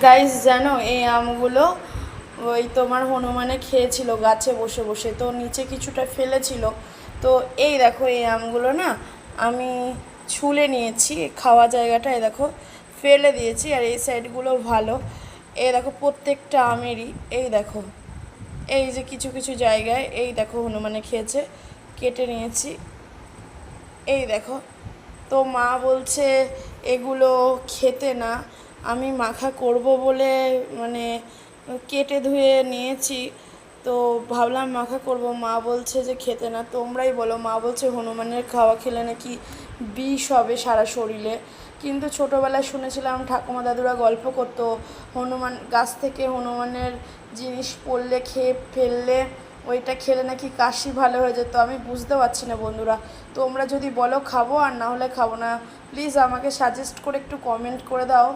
Guys জানো এই আমগুলো ওই তোমার হনুমানে খেয়েছিল গাছে বসে বসে, তো নিচে কিছুটা ফেলেছিল। তো এই দেখো এই আমগুলো না আমি ছুলে নিয়েছি, খাওয়া জায়গাটা এই দেখো ফেলে দিয়েছি, আর এই সাইডগুলো ভালো। এই দেখো প্রত্যেকটা আমেরই এই দেখো, এই যে কিছু কিছু জায়গায় এই দেখো হনুমানে খেয়েছে, কেটে নিয়েছি। এই দেখো, তো মা বলছে এগুলো খেতে না, আমি মাখা করব বলে মানে কেটে ধুয়ে নিয়েছি। তো ভাবলাম মাখা করব, মা বলছে যে খেতে না। তোমরাই বলো, মা বলছে হনুমানের খাওয়া খেলে নাকি বিষ হবে সারা শরীরে। কিন্তু ছোটোবেলায় শুনেছিলাম ঠাকুমা দাদুরা গল্প করতো, হনুমান গাছ থেকে হনুমানের জিনিস পড়লে খেয়ে ফেললে ওইটা খেলে নাকি কাশি ভালো হয়ে যেত। আমি বুঝতে পারছি না বন্ধুরা, তোমরা যদি বলো খাবো আর না হলে খাবো না। প্লিজ আমাকে সাজেস্ট করে একটু কমেন্ট করে দাও।